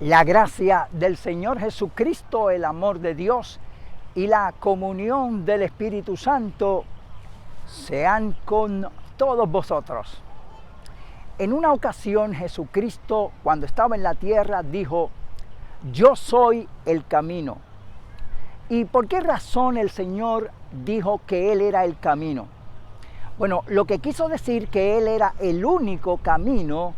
La gracia del Señor Jesucristo, el amor de Dios y la comunión del Espíritu Santo sean con todos vosotros. En una ocasión Jesucristo, cuando estaba en la tierra, dijo: yo soy el camino. ¿Y por qué razón el Señor dijo que Él era el camino? Bueno, lo que quiso decir que Él era el único camino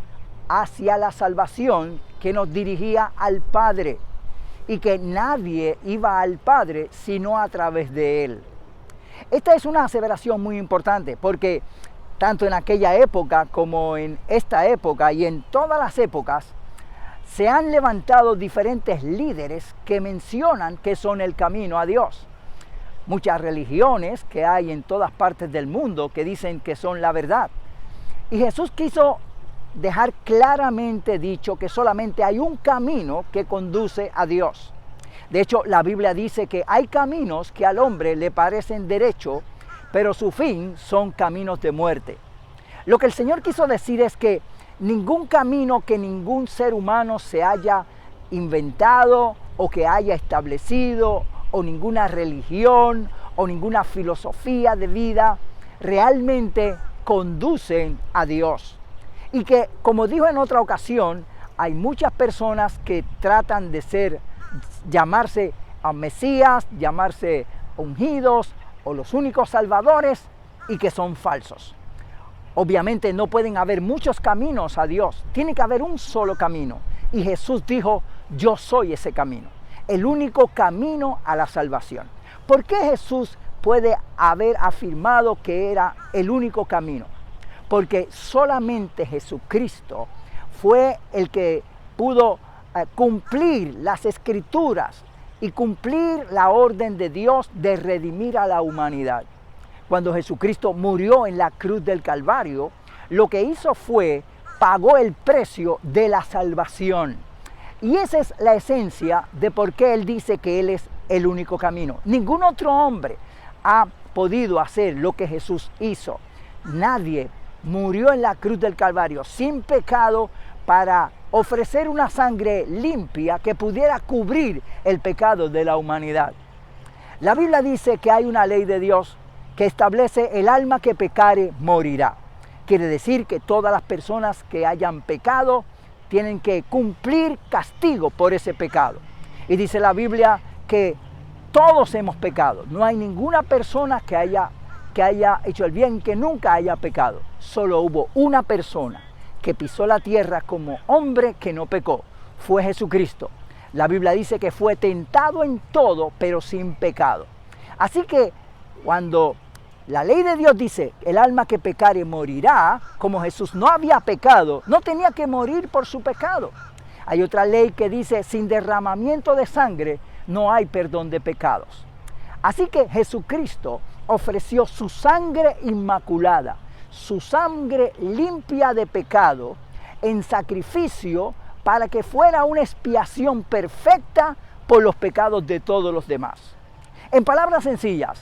hacia la salvación que nos dirigía al Padre, y que nadie iba al Padre sino a través de Él. Esta es una aseveración muy importante, porque tanto en aquella época como en esta época y en todas las épocas se han levantado diferentes líderes que mencionan que son el camino a Dios. Muchas religiones que hay en todas partes del mundo que dicen que son la verdad. Y Jesús quiso dejar claramente dicho que solamente hay un camino que conduce a Dios. De hecho, la Biblia dice que hay caminos que al hombre le parecen derecho, pero su fin son caminos de muerte. Lo que el Señor quiso decir es que ningún camino que ningún ser humano se haya inventado o que haya establecido, o ninguna religión o ninguna filosofía de vida realmente conducen a Dios. Y que, como dijo en otra ocasión, hay muchas personas que tratan de llamarse a Mesías, llamarse ungidos o los únicos salvadores, y que son falsos. Obviamente no pueden haber muchos caminos a Dios, tiene que haber un solo camino. Y Jesús dijo: yo soy ese camino, el único camino a la salvación. ¿Por qué Jesús puede haber afirmado que era el único camino? Porque solamente Jesucristo fue el que pudo cumplir las Escrituras y cumplir la orden de Dios de redimir a la humanidad. Cuando Jesucristo murió en la cruz del Calvario, lo que hizo fue pagó el precio de la salvación. Y esa es la esencia de por qué Él dice que Él es el único camino. Ningún otro hombre ha podido hacer lo que Jesús hizo. Nadie murió en la cruz del Calvario sin pecado para ofrecer una sangre limpia que pudiera cubrir el pecado de la humanidad. La Biblia dice que hay una ley de Dios que establece: el alma que pecare morirá. Quiere decir que todas las personas que hayan pecado tienen que cumplir castigo por ese pecado. Y dice la Biblia que todos hemos pecado. No hay ninguna persona que haya hecho el bien que nunca haya pecado. Solo hubo una persona que pisó la tierra como hombre que no pecó. Fue Jesucristo. La Biblia dice que fue tentado en todo, pero sin pecado. Así que cuando la ley de Dios dice: el alma que pecare morirá, como Jesús no había pecado, no tenía que morir por su pecado. Hay otra ley que dice: sin derramamiento de sangre no hay perdón de pecados. Así que Jesucristo ofreció su sangre inmaculada, su sangre limpia de pecado, en sacrificio para que fuera una expiación perfecta por los pecados de todos los demás. En palabras sencillas,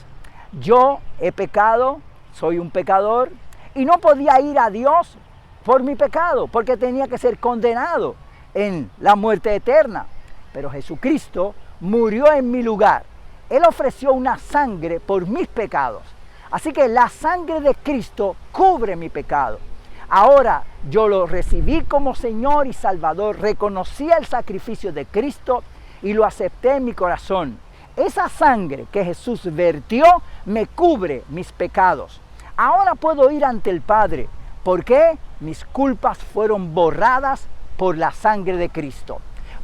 yo he pecado, soy un pecador, y no podía ir a Dios por mi pecado, porque tenía que ser condenado en la muerte eterna. Pero Jesucristo murió en mi lugar. Él ofreció una sangre por mis pecados. Así que la sangre de Cristo cubre mi pecado. Ahora yo lo recibí como Señor y Salvador, reconocí el sacrificio de Cristo y lo acepté en mi corazón. Esa sangre que Jesús vertió me cubre mis pecados. Ahora puedo ir ante el Padre. ¿Por qué? Mis culpas fueron borradas por la sangre de Cristo.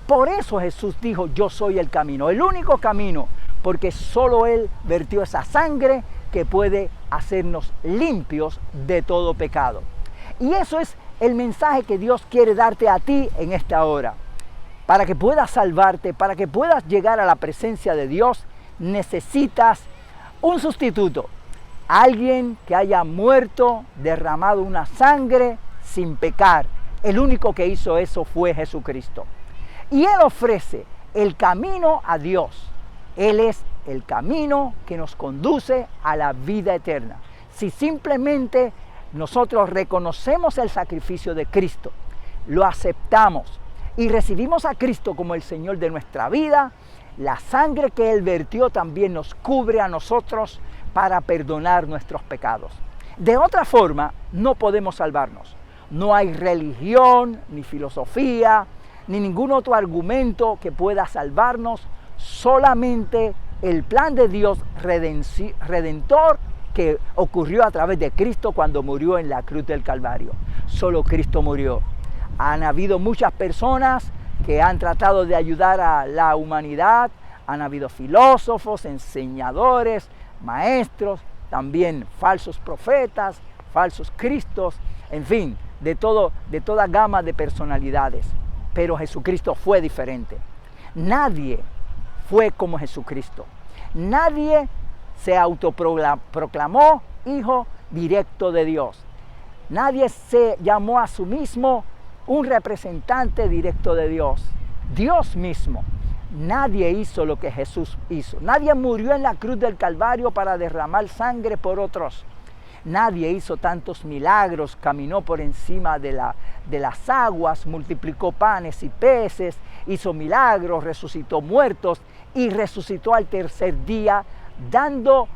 Por eso Jesús dijo: yo soy el camino, el único camino, porque solo Él vertió esa sangre que puede hacernos limpios de todo pecado. Y eso es el mensaje que Dios quiere darte a ti en esta hora. Para que puedas salvarte, para que puedas llegar a la presencia de Dios, necesitas un sustituto. Alguien que haya muerto, derramado una sangre sin pecar. El único que hizo eso fue Jesucristo. Y Él ofrece el camino a Dios. Él es el camino que nos conduce a la vida eterna. Si simplemente nosotros reconocemos el sacrificio de Cristo, lo aceptamos, y recibimos a Cristo como el Señor de nuestra vida, la sangre que Él vertió también nos cubre a nosotros para perdonar nuestros pecados. De otra forma, no podemos salvarnos. No hay religión, ni filosofía, ni ningún otro argumento que pueda salvarnos, solamente el plan de Dios redentor que ocurrió a través de Cristo cuando murió en la cruz del Calvario. Solo Cristo murió. Han habido muchas personas que han tratado de ayudar a la humanidad, han habido filósofos, enseñadores, maestros, también falsos profetas, falsos cristos, en fin, de toda gama de personalidades. Pero Jesucristo fue diferente. Nadie fue como Jesucristo. Nadie se autoproclamó hijo directo de Dios. Nadie se llamó a sí mismo un representante directo de Dios. Dios mismo. Nadie hizo lo que Jesús hizo. Nadie murió en la cruz del Calvario para derramar sangre por otros. Nadie hizo tantos milagros, caminó por encima de las aguas, multiplicó panes y peces, hizo milagros, resucitó muertos y resucitó al tercer día, dando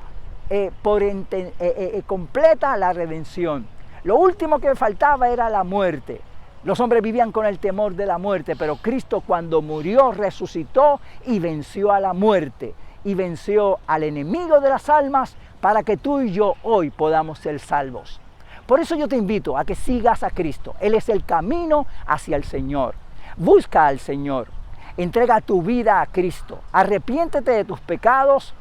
completa la redención. Lo último que faltaba era la muerte. Los hombres vivían con el temor de la muerte, pero Cristo cuando murió resucitó y venció a la muerte y venció al enemigo de las almas para que tú y yo hoy podamos ser salvos. Por eso yo te invito a que sigas a Cristo. Él es el camino hacia el Señor. Busca al Señor. Entrega tu vida a Cristo. Arrepiéntete de tus pecados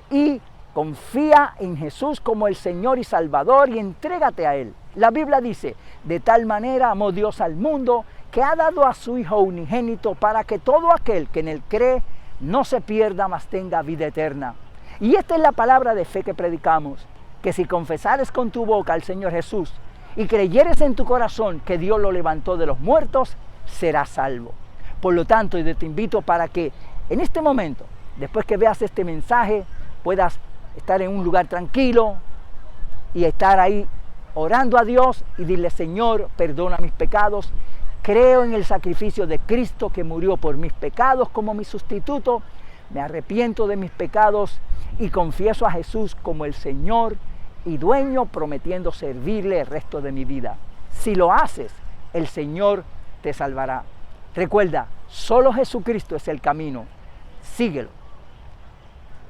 y confía en Jesús como el Señor y Salvador y entrégate a Él. La Biblia dice, de tal manera amó Dios al mundo que ha dado a su Hijo unigénito para que todo aquel que en Él cree no se pierda, mas tenga vida eterna. Y esta es la palabra de fe que predicamos, que si confesares con tu boca al Señor Jesús y creyeres en tu corazón que Dios lo levantó de los muertos, serás salvo. Por lo tanto, yo te invito para que en este momento, después que veas este mensaje, puedas estar en un lugar tranquilo y estar ahí orando a Dios y dile: Señor, perdona mis pecados, creo en el sacrificio de Cristo que murió por mis pecados como mi sustituto, me arrepiento de mis pecados y confieso a Jesús como el Señor y dueño, prometiendo servirle el resto de mi vida. Si lo haces, el Señor te salvará. Recuerda, solo Jesucristo es el camino, síguelo.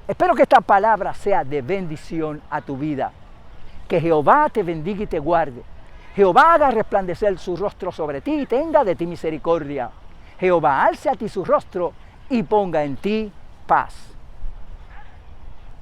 Espero que esta palabra sea de bendición a tu vida. Que Jehová te bendiga y te guarde. Jehová haga resplandecer su rostro sobre ti y tenga de ti misericordia. Jehová alce a ti su rostro y ponga en ti paz.